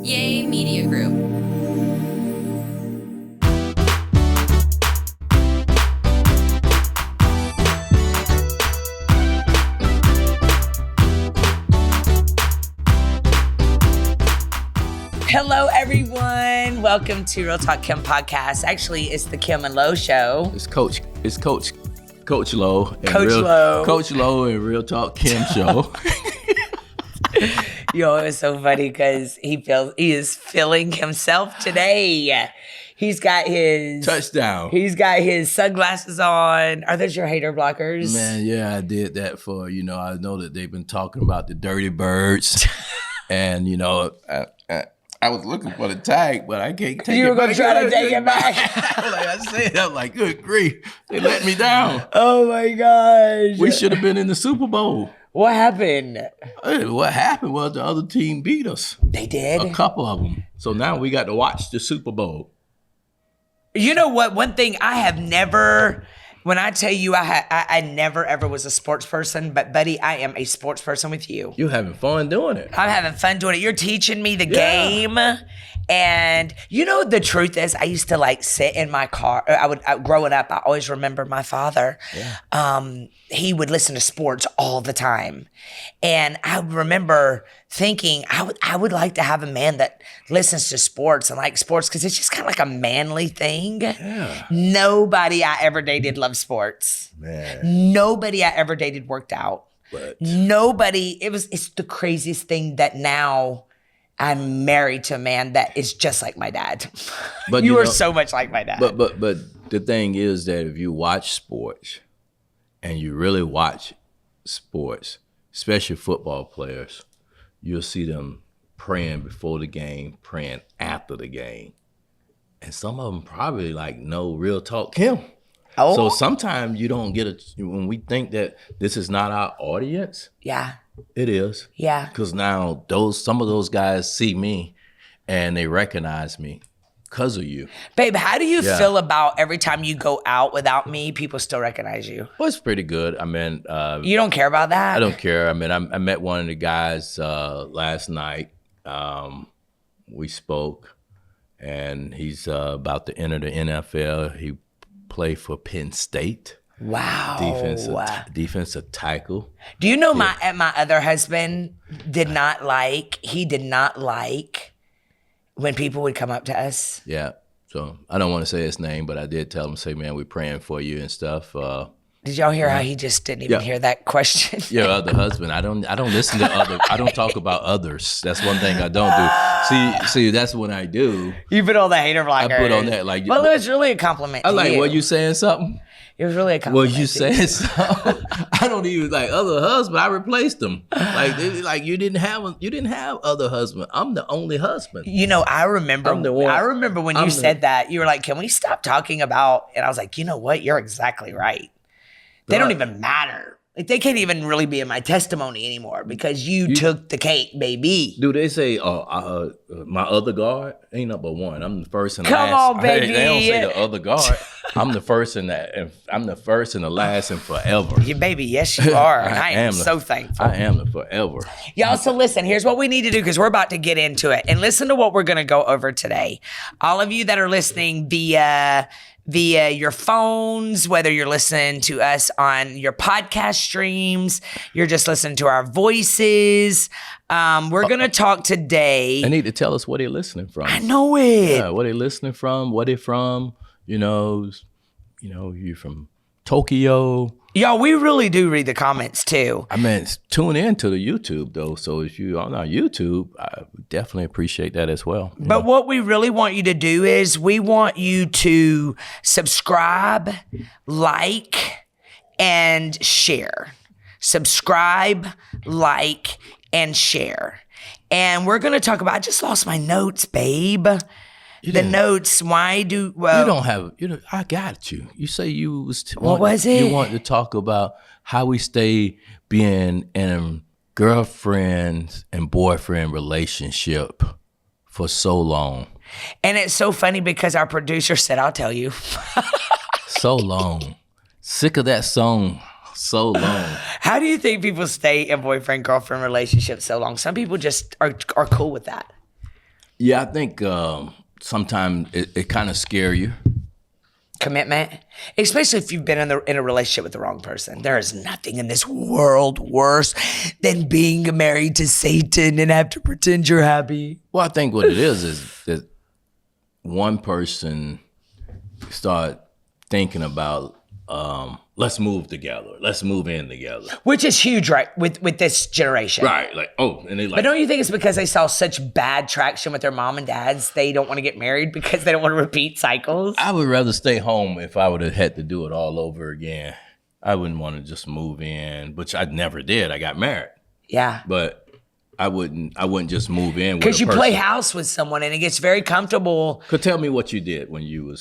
Yay Media Group. Hello, everyone. Welcome to Real Talk Kim podcast. Actually, it's the Kim and Lo show. It's Coach Lo. And Coach Lo and Real Talk Kim show. Yo, it was so funny because he is feeling himself today. He's got his touchdown. He's got his sunglasses on. Are those your hater blockers? Man, yeah, I did that for, I know that they've been talking about the dirty birds. And, I was looking for the tag, but I can't take it back. You were going to try to take it back. I'm like, good grief. They let me down. Oh, my gosh. We should have been in the Super Bowl. What happened? What happened was the other team beat us. They did? A couple of them. So now we got to watch the Super Bowl. You know what? One thing I have never... When I tell you I never ever was a sports person, but buddy, I am a sports person with you. You're having fun doing it. I'm having fun doing it. You're teaching me the game. And the truth is I used to sit in my car. Growing up, I always remember my father. Yeah. He would listen to sports all the time. And I remember thinking I would like to have a man that listens to sports and likes sports because it's just kind of like a manly thing. Yeah. Nobody I ever dated loved sports. Man. Nobody I ever dated worked out. But nobody, it's the craziest thing that now I'm married to a man that is just like my dad. But you are so much like my dad. But the thing is that if you watch sports and you really watch sports, especially football players, you'll see them praying before the game, praying after the game. And some of them probably know Real Talk Kim. Oh. So sometimes you don't get when we think that this is not our audience. Yeah. It is. Yeah. Because now some of those guys see me and they recognize me because of you. Babe, how do you feel about every time you go out without me, people still recognize you? Well, it's pretty good. I mean, you don't care about that? I don't care. I mean, I met one of the guys last night. We spoke, and he's about to enter the NFL. He played for Penn State. Wow. Defensive tackle. Do you know my other husband did not like when people would come up to us? Yeah. So I don't want to say his name, but I did tell him, say, man, we're praying for you and stuff. Did y'all hear how he just didn't even hear that question? Your other husband. I don't listen to other. I don't talk about others. That's one thing I don't do. See, that's what I do. You put on the hater blocker. I put on that Well, it was really a compliment. Were you saying something? It was really a compliment. Well, you saying something? I don't even other husband. I replaced them. You didn't have other husband. I'm the only husband. I remember. I remember when you said that. You were like, "Can we stop talking about?" And I was like, "You know what? You're exactly right. They don't even matter. They can't even really be in my testimony anymore because you took the cake, baby." Do they say, my other guard? Ain't number one. I'm the first and last. Come on, baby. Hey, they don't say the other guard. I'm the first and the last and forever. Yeah, baby, yes, you are. And I am so thankful. I am the forever. Y'all, so listen, here's what we need to do because we're about to get into it. And listen to what we're going to go over today. All of you that are listening via your phones, whether you're listening to us on your podcast streams, you're just listening to our voices. We're going to talk today. They need to tell us where they're listening from. I know it. Yeah, where they're listening from, where they're from. You're from Tokyo. Y'all, we really do read the comments too. I mean, tune in to the YouTube though. So if you're on our YouTube, I definitely appreciate that as well. But what we really want you to do is we want you to subscribe, like, and share. Subscribe, like, and share. And we're going to talk about, I just lost my notes, babe. Notes. Why do you don't have? I got you. You say you was. What was it? You want to talk about how we stay being in a girlfriend and boyfriend relationship for so long. And it's so funny because our producer said, "I'll tell you." So long. Sick of that song. So long. How do you think people stay in boyfriend girlfriend relationships so long? Some people just are cool with that. Yeah, I think sometimes it kind of scare you. Commitment, especially if you've been in a relationship with the wrong person. There is nothing in this world worse than being married to Satan and have to pretend you're happy. Well, I think what it is that one person start thinking about let's move together, let's move in together, Which is huge, right, with this generation. right? Like, oh, and they like. But don't you think it's because they saw such bad traction with their mom and dads, they don't want to get married because they don't want to repeat cycles? I would rather stay home if I would have had to do it all over again. I wouldn't want to just move in, which I never did. I got married. Yeah. But I wouldn't just move in with Because you person. play house with someone and it gets very comfortable. Could tell me what you did when you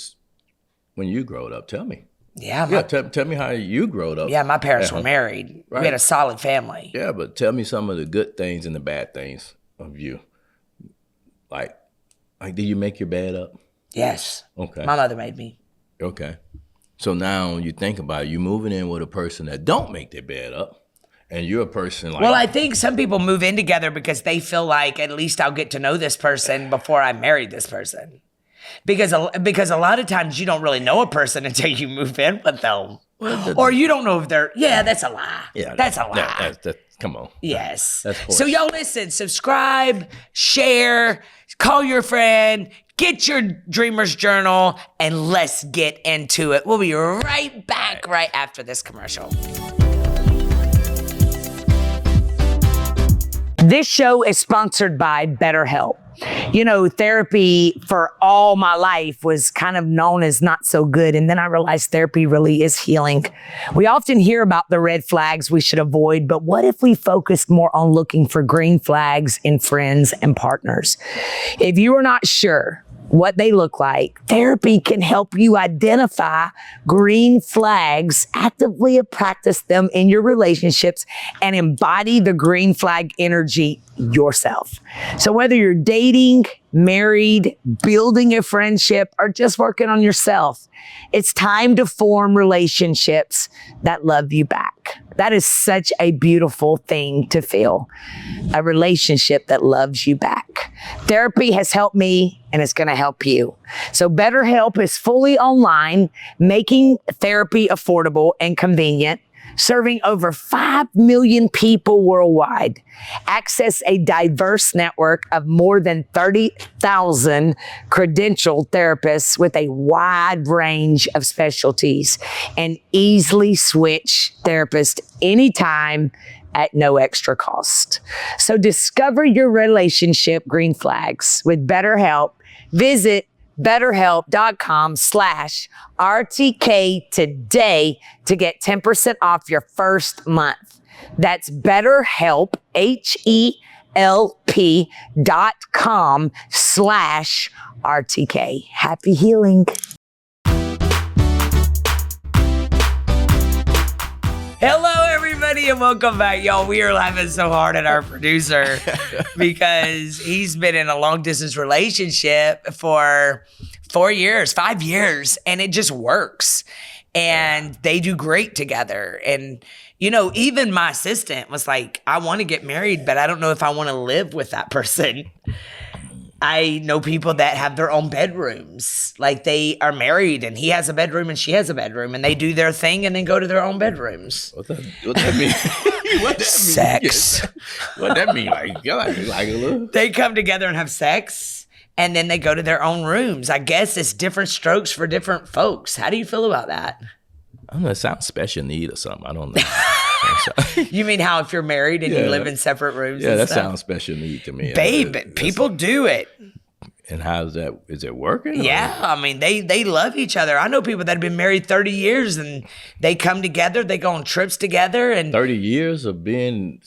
growed up. Tell me. Yeah. Tell me how you growed up. Yeah, my parents were married. Right. We had a solid family. Yeah, but tell me some of the good things and the bad things of you. Like did you make your bed up? Yes. Okay. My mother made me. Okay. So now you think about it, you moving in with a person that don't make their bed up, and you're a person like. Well, I think some people move in together because they feel like at least I'll get to know this person before I marry this person. Because a lot of times you don't really know a person until you move in with them. Or you don't know if they're, that's a lie. Yeah, that's a lie. Come on. Yes. That's horse. So y'all listen, subscribe, share, call your friend, get your Dreamer's Journal, and let's get into it. We'll be right back right after this commercial. This show is sponsored by BetterHelp. You know, therapy for all my life was kind of known as not so good. And then I realized therapy really is healing. We often hear about the red flags we should avoid, but what if we focused more on looking for green flags in friends and partners? If you are not sure what they look like, therapy can help you identify green flags, actively practice them in your relationships, and embody the green flag energy yourself. So whether you're dating, married, building a friendship, or just working on yourself, it's time to form relationships that love you back. That is such a beautiful thing to feel. A relationship that loves you back. Therapy has helped me and it's going to help you. So BetterHelp is fully online, making therapy affordable and convenient, serving over 5 million people worldwide. Access a diverse network of more than 30,000 credentialed therapists with a wide range of specialties and easily switch therapists anytime at no extra cost. So discover your relationship green flags with BetterHelp. Visit BetterHelp.com/RTK today to get 10% off your first month. That's BetterHelp, HELP.com/RTK. Happy healing. Hello, everybody, and welcome back, y'all. We are laughing so hard at our producer because he's been in a long-distance relationship for 5 years, and it just works. And they do great together. And, you know, even my assistant was like, I want to get married, but I don't know if I want to live with that person. I know people that have their own bedrooms. Like they are married and he has a bedroom and she has a bedroom and they do their thing and then go to their own bedrooms. What that mean? What that mean? Sex. What that mean? Like a little? They come together and have sex and then they go to their own rooms. I guess it's different strokes for different folks. How do you feel about that? I don't know. It sounds special need or something. I don't know. You mean how if you're married and you live in separate rooms? Yeah, that sounds special need to me. Babe, people do it. And how's that? Is it working? Yeah, I mean, they love each other. I know people that have been married 30 years and they come together, they go on trips together. And 30 years of being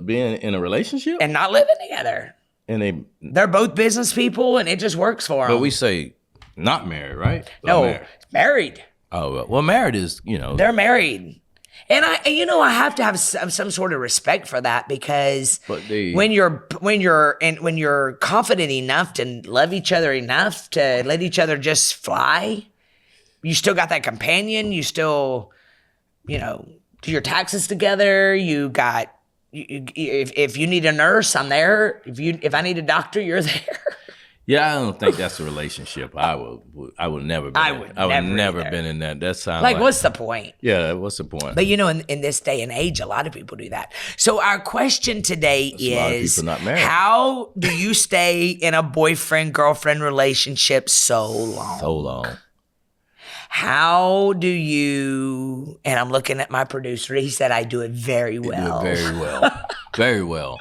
being in a relationship? And not living together. And they're both business people and it just works for them. But we say not married, right? No, married. Oh, well, married is, They're married. And I have to have some sort of respect for that because when you're confident enough to love each other enough to let each other just fly, you still got that companion. You still, do your taxes together. You got if you need a nurse, I'm there. If I need a doctor, you're there. Yeah, I don't think that's a relationship. I would never. I would never either. Been in that. That sounds Like, what's the point? Yeah, what's the point? But in this day and age, a lot of people do that. So our question today is, a lot of people not married. How do you stay in a boyfriend-girlfriend relationship so long? So long. How do you, and I'm looking at my producer, he said I do it very well. You do it very well. Very well.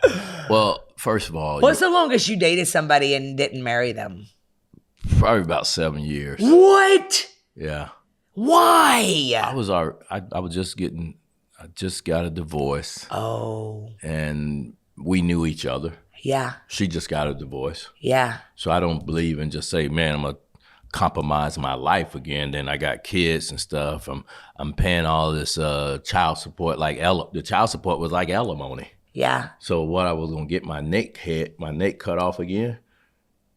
Well, first of all. What's the longest you dated somebody and didn't marry them? Probably about 7 years. What? Yeah. Why? I just got a divorce. Oh. And we knew each other. Yeah. She just got a divorce. Yeah. So I don't believe in just say, man, I'm going to compromise my life again. Then I got kids and stuff. I'm paying all this child support. Like the child support was like alimony. Yeah. So what I was going to get my neck cut off again.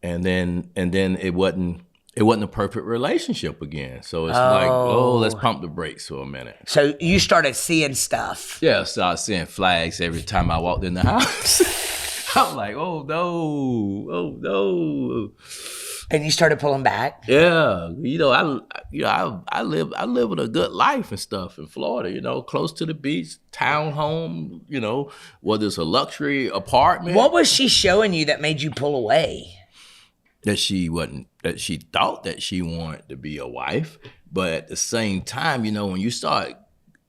And then it wasn't a perfect relationship again. So it's like, let's pump the brakes for a minute. So you started seeing stuff. Yeah, I started seeing flags every time I walked in the house. I'm like, oh no. And you started pulling back. Yeah, I live with a good life and stuff in Florida. Close to the beach, townhome. Whether it's a luxury apartment. What was she showing you that made you pull away? That she thought that she wanted to be a wife, but at the same time, when you start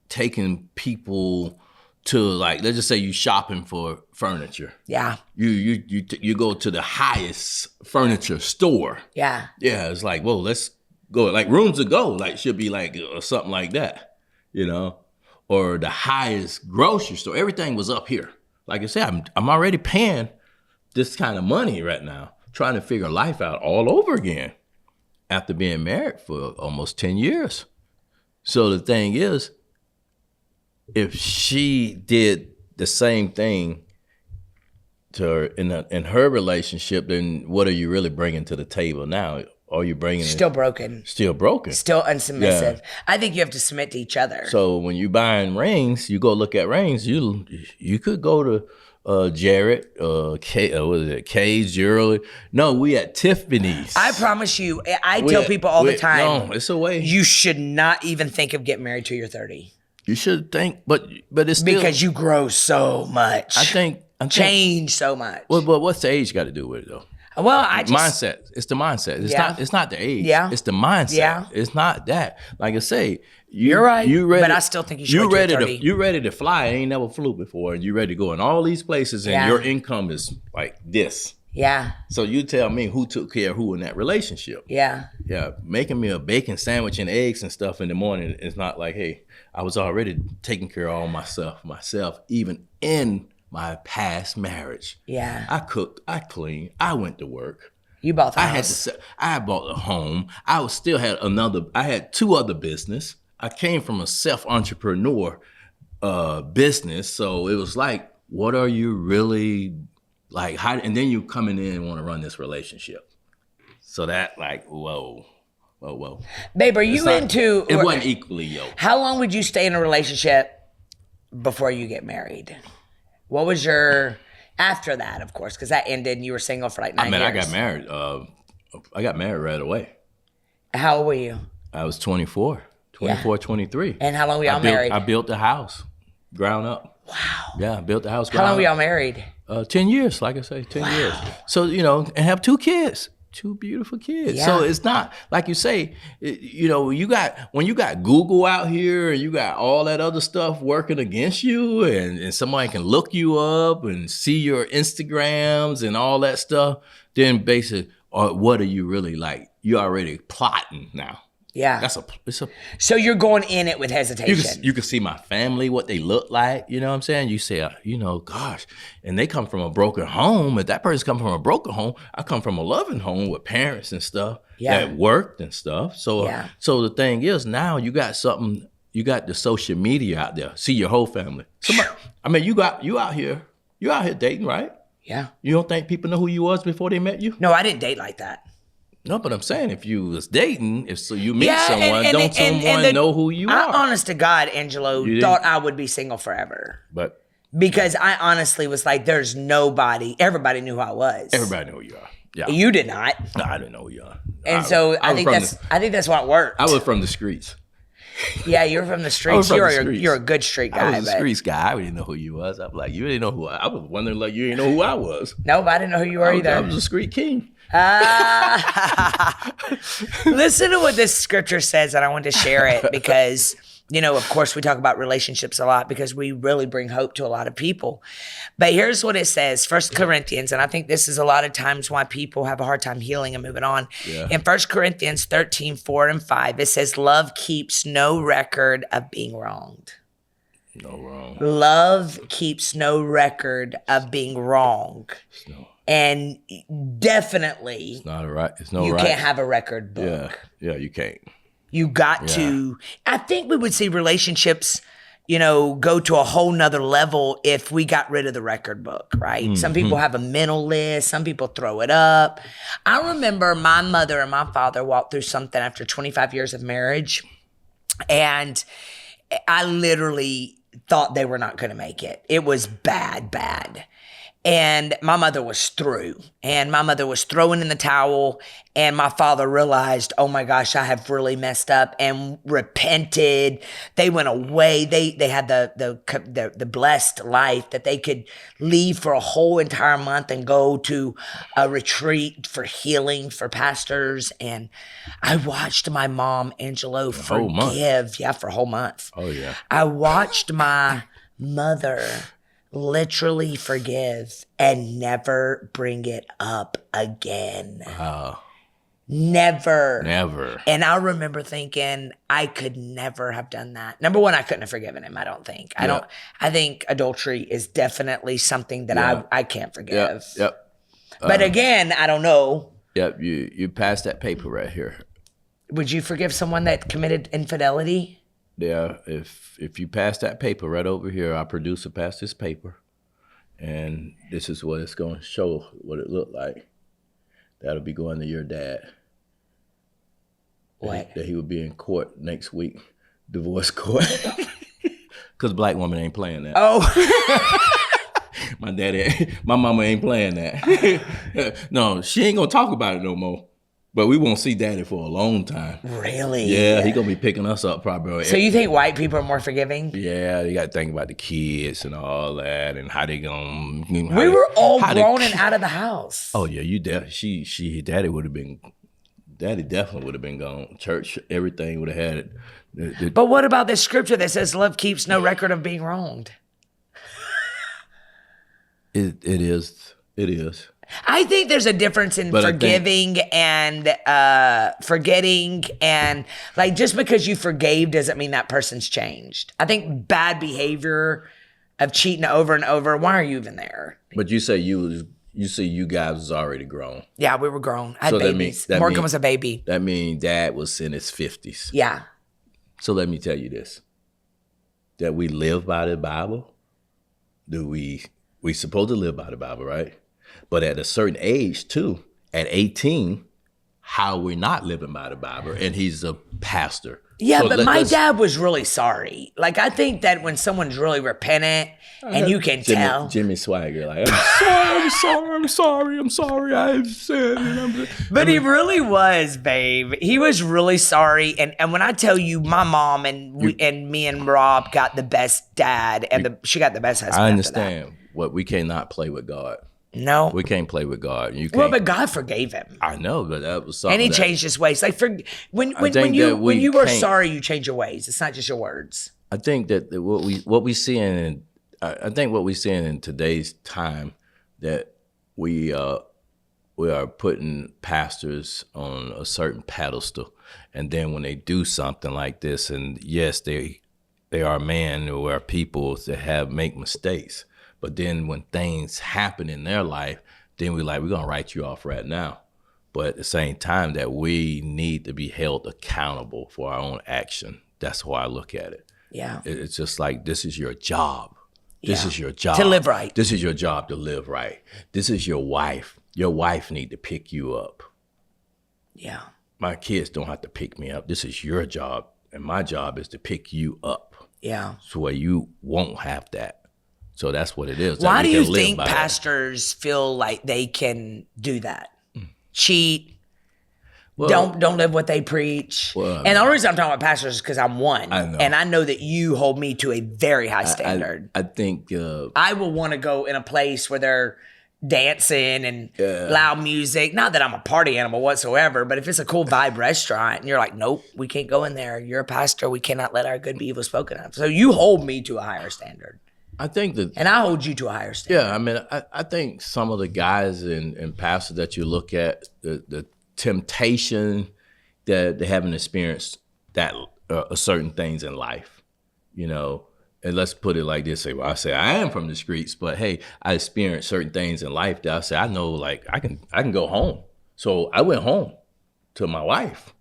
taking people to, like, let's just say you shopping for furniture. Yeah. You go to the highest furniture store. Yeah. Yeah, it's like, whoa, let's go. Like Rooms to Go, like should be like or something like that, or the highest grocery store. Everything was up here. Like I said, I'm already paying this kind of money right now, trying to figure life out all over again after being married for almost 10 years. So the thing is, if she did the same thing to her in her relationship, then what are you really bringing to the table now? Are you bringing still broken? Still broken. Still unsubmissive. Yeah. I think you have to submit to each other. So when you buying rings, you go look at rings. You could go to Jared, Kay's Jewelry. No, we at Tiffany's. I promise you, I tell people all the time. No, it's a way. You should not even think of getting married till you're 30. You should think, but it's still, because you grow so much. I think change so much. Well, but what's the age got to do with it though? Well, mindset. It's the mindset. It's not the age. Yeah. It's the mindset. Yeah. It's not that. Like I say, you're right. But I still think you should. You ready to fly? I ain't never flew before, and you ready to go in all these places, and your income is like this. Yeah. So you tell me who took care of who in that relationship. Yeah. Yeah. Making me a bacon sandwich and eggs and stuff in the morning is not like, hey, I was already taking care of all myself, even in my past marriage. Yeah. I cooked, I cleaned, I went to work. You bought the house. I bought a home. I had 2 other business. I came from a self-entrepreneur business. So it was like, what are you really like? How? And then you coming in and want to run this relationship. So that like, whoa. Babe, are you into... It wasn't equally yoked. How long would you stay in a relationship before you get married? What was your... After that, of course, because that ended and you were single for like 9 years. I got married. I got married right away. How old were you? I was 24, 23. And how long were y'all married? I built the house, ground up. Wow. Yeah, I built the house. How long were y'all married? 10 years, like I say, 10 years. So, and have 2 kids. 2 beautiful kids. Yeah. So it's not like you say, when you got Google out here and you got all that other stuff working against you and somebody can look you up and see your Instagrams and all that stuff, then basically, what are you really like? You're already plotting now. Yeah. So you're going in it with hesitation. You can see my family, what they look like. You know what I'm saying? You say, gosh, and they come from a broken home. If that person come from a broken home, I come from a loving home with parents and stuff that worked and stuff. So, so the thing is, now you got something. You got the social media out there. See your whole family. You out here dating, right? Yeah. You don't think people know who you was before they met you? No, I didn't date like that. No, but I'm saying if you was dating, you meet someone, don't someone know who you are? Honest to God, Angelo thought I would be single forever. But Because I honestly was like, there's nobody. Everybody knew who I was. Everybody know who you are. Yeah. You did not. No, I didn't know who you are. And I think that's what worked. I was from the streets. Yeah, you're from the streets. You're a good street guy. I was a streets guy. I didn't know who you was. I'm like, you didn't know who I was wondering, like, you didn't know who I was. Nope, I didn't know who you were either. I was a street king. Listen to what this scripture says, and I want to share it because, of course, we talk about relationships a lot because we really bring hope to a lot of people. But here's what it says, 1 Corinthians, and I think this is a lot of times why people have a hard time healing and moving on. Yeah. In 1 Corinthians 13, 4 and 5, it says, love keeps no record of being wronged. No wrong. Love keeps no record of being wrong. And definitely, it's not right. You can't have a record book. Yeah, you can't. You got to. I think we would see relationships, go to a whole nother level if we got rid of the record book, right? Mm-hmm. Some people have a mental list. Some people throw it up. I remember my mother and my father walked through something after 25 years of marriage, and I literally thought they were not going to make it. It was bad. And my mother was through, and my mother was throwing in the towel, and my father realized, oh my gosh, I have really messed up, and repented. They went away. They had the blessed life that they could leave for a whole entire month and go to a retreat for healing for pastors. And I watched my mom, Angelo, forgive. Yeah, for a whole month. Oh yeah. I watched my mother literally forgive and never bring it up again. Wow. Never. And I remember thinking I could never have done that. Number one, I couldn't have forgiven him. I don't think. I think adultery is definitely something that I can't forgive. Yep. But again, I don't know. Yep. You passed that paper right here. Would you forgive someone that committed infidelity? Yeah, if you pass that paper right over here, our producer passed this paper, and this is what it's going to show, what it looked like. That'll be going to your dad. What? That he would be in court next week, divorce court. Because black woman ain't playing that. Oh. My mama ain't playing that. No, she ain't going to talk about it no more. But we won't see daddy for a long time. Really? Yeah, he gonna be picking us up probably. So you think white people are more forgiving? Yeah, you got to think about the kids and all that, and how they gonna. We were all grown and out of the house. Oh yeah, daddy would have been. Daddy definitely would have been gone. Church, everything would have had it. But what about this scripture that says love keeps no record of being wronged? It is. I think there's a difference in forgiving and forgetting, and like just because you forgave doesn't mean that person's changed. I think bad behavior of cheating over and over. Why are you even there? But you say you guys was already grown. Yeah, we were grown. I had babies. Morgan was a baby. That means dad was in his 50s. Yeah. So let me tell you this: that we live by the Bible. We supposed to live by the Bible, right? But at a certain age, too, at 18, how we're not living by the Bible, and he's a pastor. Yeah, so but my dad was really sorry. Like, I think that when someone's really repentant, and you can tell. Jimmy Swagger, like, I'm sorry, I've sinned. But he really was, babe. He was really sorry. And when I tell you, my mom and me and Rob got the best dad, and she got the best husband. I understand. What we cannot play with God. No. We can't play with God. Well, but God forgave him. I know, but that was something. And he changed his ways. Like when you were sorry, you change your ways. It's not just your words. I think that what we seeing in today's time, that we are putting pastors on a certain pedestal, and then when they do something like this, and yes, they are men or are people that make mistakes. But then when things happen in their life, then we're going to write you off right now. But at the same time that we need to be held accountable for our own action. That's how I look at it. Yeah. It's just like, this is your job. This is your job. To live right. This is your job to live right. This is your wife. Your wife need to pick you up. Yeah. My kids don't have to pick me up. This is your job. And my job is to pick you up. Yeah. So where you won't have that. So that's what it is. Why do you think pastors feel like they can do that? Cheat, don't live what they preach. Well, and the only reason I'm talking about pastors is because I'm one. I know. And I know that you hold me to a very high standard. I think... I will want to go in a place where they're dancing and loud music. Not that I'm a party animal whatsoever, but if it's a cool vibe restaurant and you're like, nope, we can't go in there. You're a pastor. We cannot let our good be evil spoken of. So you hold me to a higher standard. I think that... And I hold you to a higher standard. Yeah, I mean, I think some of the guys and pastors that you look at, the temptation that they haven't experienced that certain things in life, you know. And let's put it like this: I say I am from the streets, but hey, I experienced certain things in life that I say I know, like I can go home. So I went home to my wife,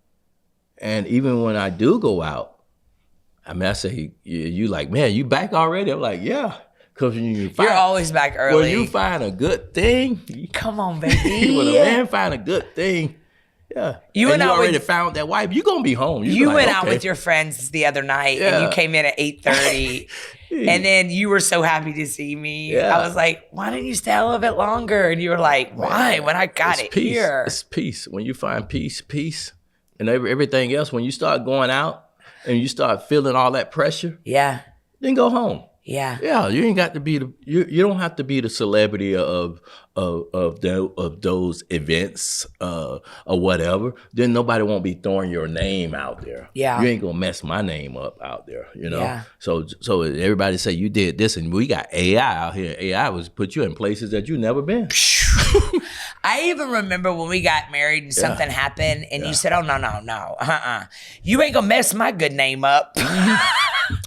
and even when I do go out, I mean, I say you like, man, you back already? I'm like, yeah. Because you're always back early. When you find a good thing, come on, baby. When a man find a good thing. Yeah, you already found that wife. You're gonna be home. You went out with your friends the other night, and you came in at 8:30, and then you were so happy to see me. Yeah. I was like, "Why didn't you stay a little bit longer?" And you were like, "Why? When I got it peace. Here." It's peace. When you find peace, and everything else. When you start going out and you start feeling all that pressure, then go home. Yeah, you ain't got to be you don't have to be the celebrity of those events or whatever. Then nobody won't be throwing your name out there. Yeah, you ain't gonna mess my name up out there. You know. Yeah. So everybody say you did this, and we got AI out here. AI was put you in places that you never been. I even remember when we got married and something happened, and you said, "Oh no, you ain't gonna mess my good name up."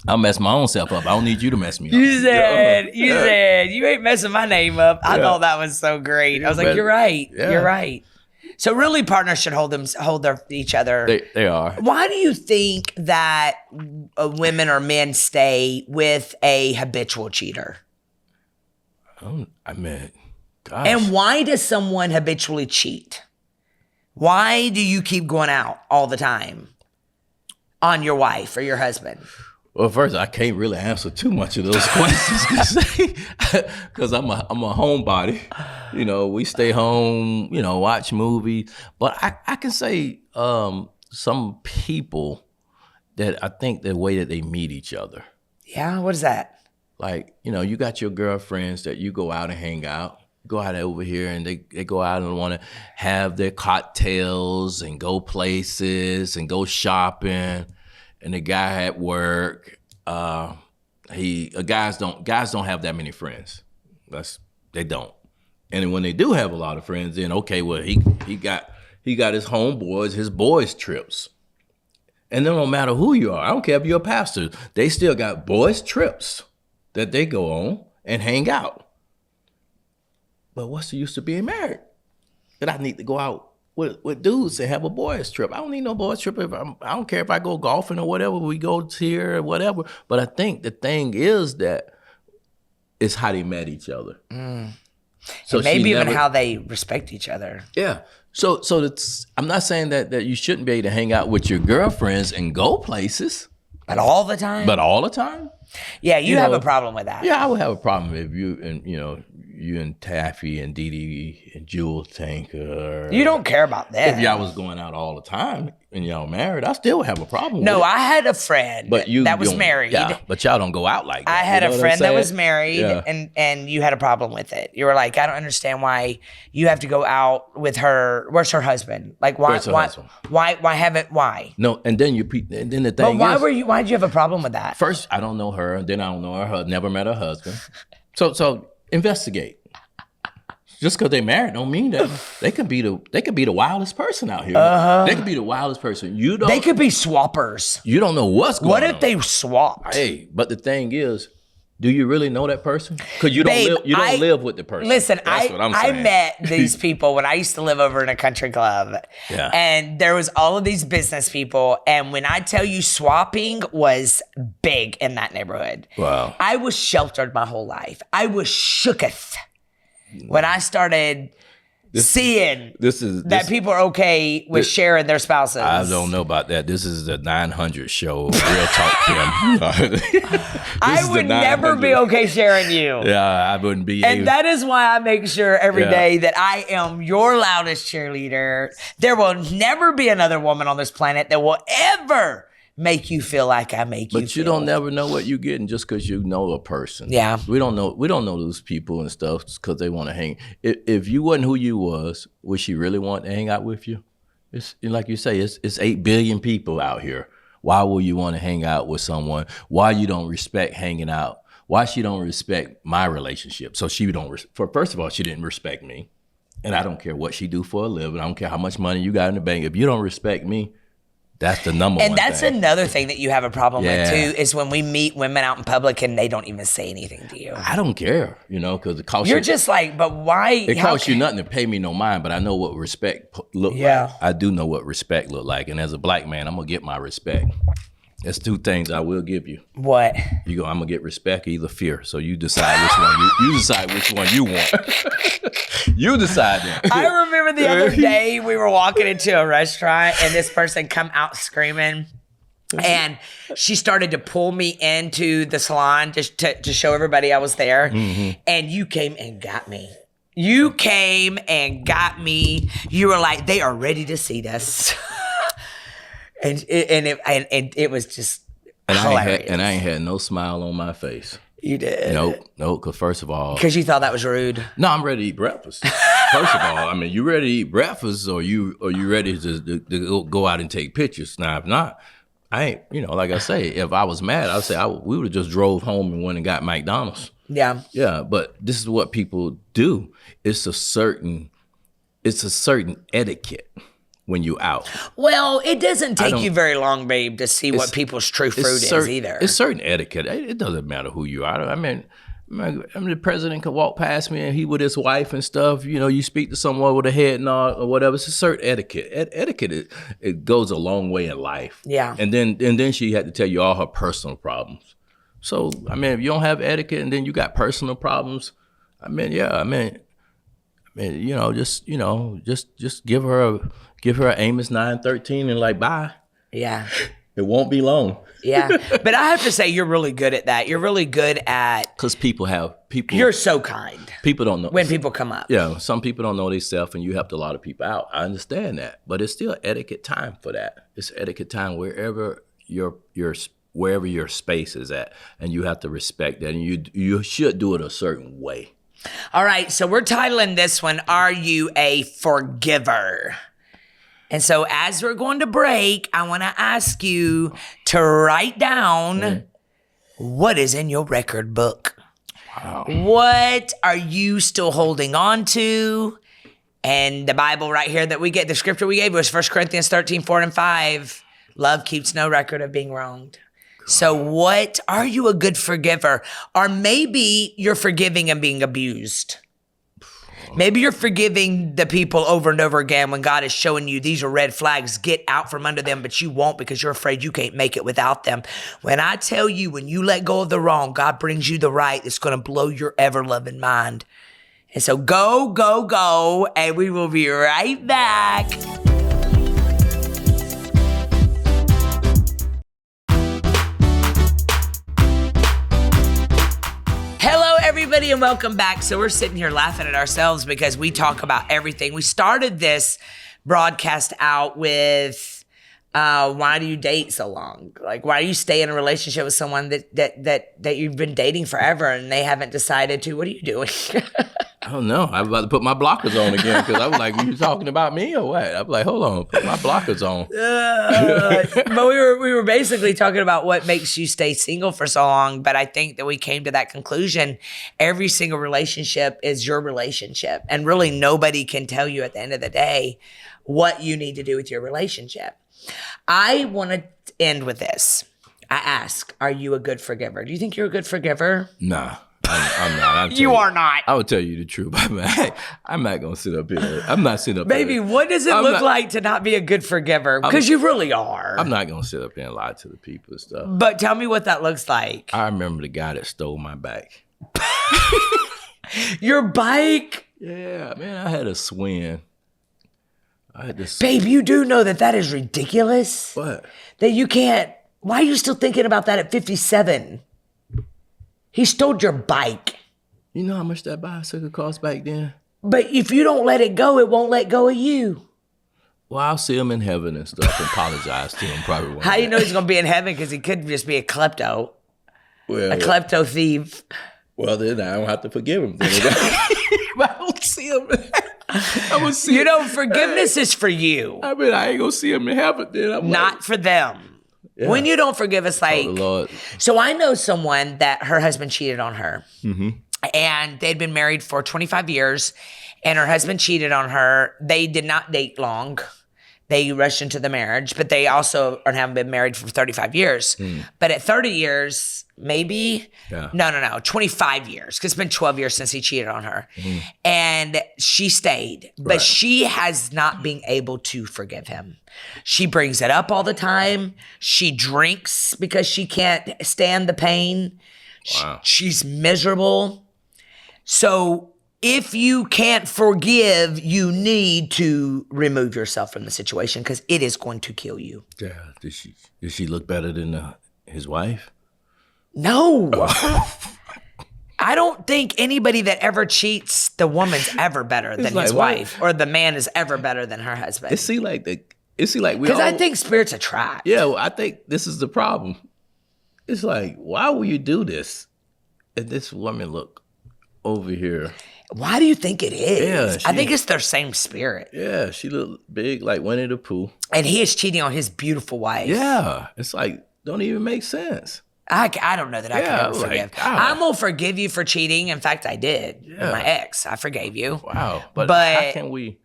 I'll mess my own self up. I don't need you to mess me up. You said, you ain't messing my name up. I thought that was so great. I was like, you're right. Yeah. You're right. So really partners should hold each other. They are. Why do you think that women or men stay with a habitual cheater? I mean, gosh. And why does someone habitually cheat? Why do you keep going out all the time on your wife or your husband? Well, first, I can't really answer too much of those questions because I'm a homebody. You know, we stay home, you know, watch movies. But I can say some people that I think the way that they meet each other. Yeah, what is that? Like, you know, you got your girlfriends that you go out and hang out. Go out over here and they go out and want to have their cocktails and go places and go shopping. And the guy at work, guys don't have that many friends. They don't. And when they do have a lot of friends, then okay, well he got his homeboys, his boys trips. And then no matter who you are, I don't care if you're a pastor, they still got boys trips that they go on and hang out. But what's the use of being married? That I need to go out with dudes and have a boys trip. I don't need no boys trip. I don't care if I go golfing or whatever. We go here or whatever. But I think the thing is that it's how they met each other. So and maybe even how they respect each other. Yeah. So I'm not saying that you shouldn't be able to hang out with your girlfriends and go places. But all the time? Yeah, you have a problem with that. Yeah, I would have a problem if you and Taffy and Dee Dee and Jewel Tanker. You don't care about that. If y'all was going out all the time and y'all married, I still would have a problem with it. No, I had a friend that was married. Yeah, but y'all don't go out like that. I had a friend that was married and you had a problem with it. You were like, I don't understand why you have to go out with her. Where's her husband? Like, why? Where's her husband? Why? No, and then the thing but why did you have a problem with that? First, I don't know her, and then I don't know her. Never met her husband. So investigate. Just because they married don't mean that they could be the wildest person out here. They could be the wildest person. They could be swappers. You don't know what's going on. What if they swapped? Hey, but the thing is, do you really know that person? Because you don't live with the person. Listen, I met these people when I used to live over in a country club. Yeah. And there was all of these business people. And when I tell you swapping was big in that neighborhood. Wow. I was sheltered my whole life. I was shooketh when I started seeing this is that people are okay with sharing their spouses. I don't know about that. This is the 900 show. Real talk, Kim. I would never be okay sharing you. Yeah, I wouldn't be. And that is why I make sure every day that I am your loudest cheerleader. There will never be another woman on this planet that will ever make you feel like I make you feel. But you don't never know what you're getting just because you know a person. Yeah. We don't know those people and stuff because they want to hang. If you wasn't who you was, would she really want to hang out with you? It's like you say, it's 8 billion people out here. Why would you want to hang out with someone? Why you don't respect hanging out? Why she don't respect my relationship? So she don't, first of all, she didn't respect me. And I don't care what she do for a living. I don't care how much money you got in the bank. If you don't respect me, that's the number one And that's thing. another thing that you have a problem with too, is when we meet women out in public and they don't even say anything to you. I don't care, because it costs You're just like, but why? It costs you nothing to pay me no mind, but I know what respect look like. I do know what respect look like. And as a black man, I'm going to get my respect. There's 2 things I will give you. What? I'm going to get respect or either fear. So you decide which one you decide which one you want. You decide that. I remember the other day we were walking into a restaurant and this person come out screaming, and she started to pull me into the salon just to show everybody I was there. Mm-hmm. And you came and got me. You came and got me. You were like, they are ready to see this. and it was just hilarious. I ain't had no smile on my face. You did? Nope. Because first of all, because you thought that was rude. No, I'm ready to eat breakfast. First of all, you ready to eat breakfast, or you ready to go out and take pictures? Now, if not, I ain't. Like I say, if I was mad, I'd say we would have just drove home and went and got McDonald's. Yeah. Yeah, but this is what people do. It's a certain etiquette when you out. Well, it doesn't take you very long, babe, to see what people's true fruit is either. It's certain etiquette. It doesn't matter who you are. The president could walk past me and he with his wife and stuff. You speak to someone with a head nod or whatever. It's a certain etiquette. Etiquette, it goes a long way in life. Yeah. And then she had to tell you all her personal problems. So, if you don't have etiquette and then you got personal problems, just give her a Amos 9:13 and bye. Yeah. It won't be long. Yeah. But I have to say, you're really good at that. You're really good at... Because people. You're so kind. People don't know. When people come up. Yeah. Some people don't know themselves and you helped a lot of people out. I understand that. But it's still etiquette time for that. It's etiquette time wherever your space is at. And you have to respect that. And you should do it a certain way. All right. So we're titling this one, Are You a Forgiver? And so as we're going to break, I want to ask you to write down what is in your record book. Wow. What are you still holding on to? And the Bible right here that we get, the scripture we gave was 1 Corinthians 13, 4 and 5. Love keeps no record of being wronged. So what, are you a good forgiver? Or maybe you're forgiving and being abused. Maybe you're forgiving the people over and over again when God is showing you these are red flags. Get out from under them, but you won't because you're afraid you can't make it without them. When I tell you, when you let go of the wrong, God brings you the right. It's going to blow your ever-loving mind. And so go, go, go, and we will be right back. Everybody, and welcome back. So we're sitting here laughing at ourselves because we talk about everything. We started this broadcast out with, why do you date so long? Why do you stay in a relationship with someone that you've been dating forever and they haven't decided to? What are you doing? I don't know. I'm about to put my blockers on again because I was like, were you talking about me or what? I'm like, hold on, put my blockers on. But we were basically talking about what makes you stay single for so long. But I think that we came to that conclusion. Every single relationship is your relationship. And really nobody can tell you at the end of the day what you need to do with your relationship. I want to end with this. I ask, are you a good forgiver? Do you think you're a good forgiver? Nah. I'm not. You are not. I will tell you the truth. I'm not going to sit up here. I'm not sitting up Baby, here. what does it look like to not be a good forgiver? Because you really are. I'm not going to sit up here and lie to the people and stuff. But tell me what that looks like. I remember the guy that stole my bike. Your bike Yeah, man, I had a swing. I had this. Babe, you do know that is ridiculous? What? That you can't. Why are you still thinking about that at 57? He stole your bike. You know how much that bicycle cost back then? But if you don't let it go, it won't let go of you. Well, I'll see him in heaven and stuff and apologize to him probably one How day. you know he's going to be in heaven? Because he could just be a klepto. Well, A klepto thief. well, then I don't have to forgive him. Then. I don't see him. I'm gonna see You know, forgiveness is for you. I mean, I ain't going to see him in heaven then. I'm Not for them. Yeah. When you don't forgive, it's like. Oh, Lord. So I know someone that her husband cheated on her. Mm-hmm. And they'd been married for 25 years. And her husband cheated on her. They did not date long. They rushed into the marriage. But they also haven't been married for 35 years. But at 30 years, maybe. Yeah. No, 25 years. Because it's been 12 years since he cheated on her. And she stayed. But Right. she has not been able to forgive him. She brings it up all the time. She drinks because she can't stand the pain. Wow. She's miserable. So if you can't forgive, you need to remove yourself from the situation because it is going to kill you. Yeah. Did she look better than his wife? No. I don't think anybody that ever cheats, the woman's ever better than like, his what? wife, or the man is ever better than her husband. It seemed like we Because I think spirits attract. Yeah, well, I think this is the problem. It's like, why would you do this? And this woman look over here. Why do you think it is? Yeah, I think it's their same spirit. Yeah, she looked big like Winnie the Pooh. And he is cheating on his beautiful wife. Yeah, it's like, don't even make sense. I don't know that I can Yeah, ever like, forgive. God. I'm going to forgive you for cheating. In fact, I did. With my ex, I forgave you. Wow, but But- how can we?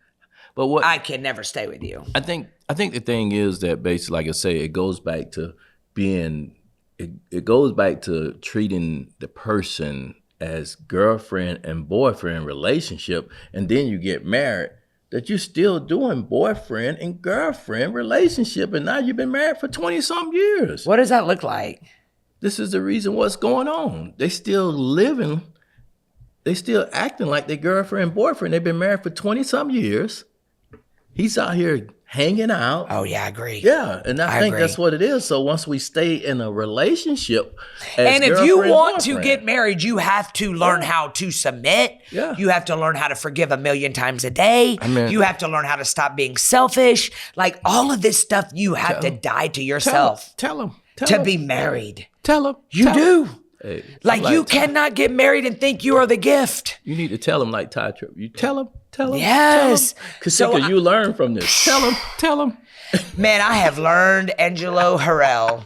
But what I can never stay with you. I think the thing is that basically, like I say, it goes back to being. It goes back to treating the person as girlfriend and boyfriend relationship, and then you get married. That you're still doing boyfriend and girlfriend relationship, and now you've been married for 20-some years. What does that look like? This is the reason what's going on. They still living, they still acting like their girlfriend and boyfriend. They've been married for 20-some years. He's out here hanging out. Oh, yeah, I agree. Yeah, and I think agree. that's what it is. So once we stay in a relationship, as And if you girlfriend, want to boyfriend, get married, you have to learn how to submit. Yeah. You have to learn how to forgive 1,000,000 times a day. mean- you have to learn how to stop being selfish. Like all of this stuff, you have to die to yourself tell him to be married. tell him You do. Hey, Like you cannot get married and think you are the gift. You need to tell him like Ty Tripp. You tell him. Yes. Because So you learn from this. Tell him. Man, I have learned, Angelo Harrell,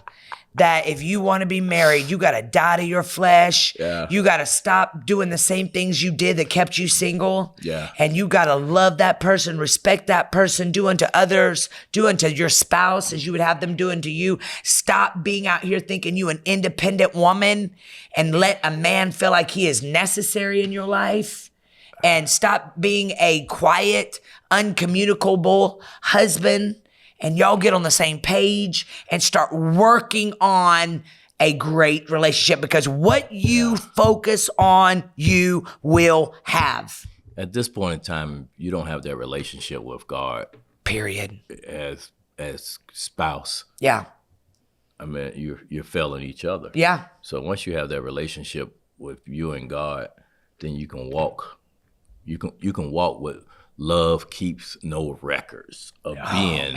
that if you want to be married, you got to die to your flesh. Yeah. You got to stop doing the same things you did that kept you single. Yeah. And you got to love that person, respect that person, do unto others, do unto your spouse as you would have them do unto you. Stop being out here thinking you an independent woman and let a man feel like he is necessary in your life. And stop being a quiet, uncommunicable husband. And y'all get on the same page and start working on a great relationship, because what you focus on, you will have. At this point in time, you don't have that relationship with God Period. as spouse. Yeah. I mean, you're failing each other. Yeah. So once you have that relationship with you and God, then you can walk. You can walk with love keeps no records of being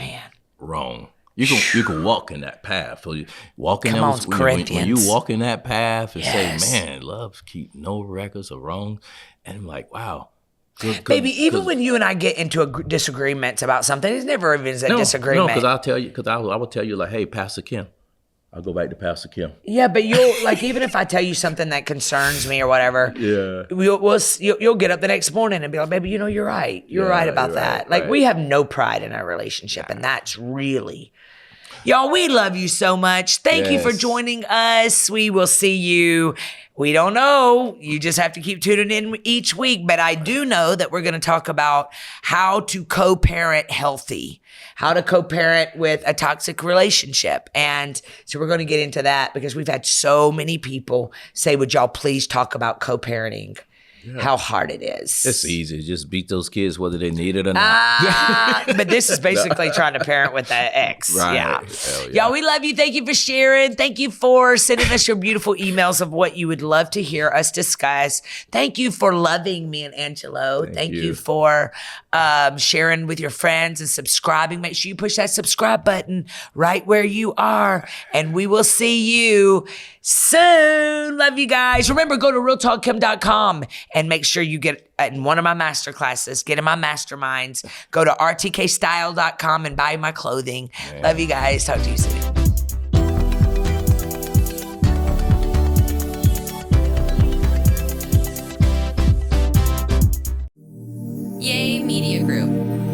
wrong. You can walk in that path. So you walk in Come that on, when Corinthians. you walk in that path and Yes. say, "Man, love keep no records of wrong," and I'm like, "Wow." Good, Baby, even when you and I get into disagreements about something, it's never even a disagreement. No, because I'll tell you. Because I will tell you like, "Hey, Pastor Kim." I'll go back to Pastor Kim. Yeah, but you'll like, even if I tell you something that concerns me or whatever, Yeah. you'll get up the next morning and be like, baby, you're right. You're right about you're that. right, Like right. we have no pride in our relationship, and that's really, y'all, we love you so much. Thank you for Yes. joining us. We will see you. We don't know. You just have to keep tuning in each week. But I do know that we're going to talk about how to co-parent healthy, how to co-parent with a toxic relationship. And so we're going to get into that because we've had so many people say, would y'all please talk about co-parenting? how hard it is. It's easy. Just beat those kids whether they need it or not. But this is basically trying to parent with that ex. Right. Yeah. Hell yeah. Y'all, we love you. Thank you for sharing. Thank you for sending us your beautiful emails of what you would love to hear us discuss. Thank you for loving me and Angelo. Thank you for sharing with your friends and subscribing. Make sure you push that subscribe button right where you are. And we will see you soon. Love you guys. Remember, go to realtalkkim.com and make sure you get in one of my master classes, get in my masterminds. Go to rtkstyle.com and buy my clothing. Love you guys. Talk to you soon. Yay Media Group.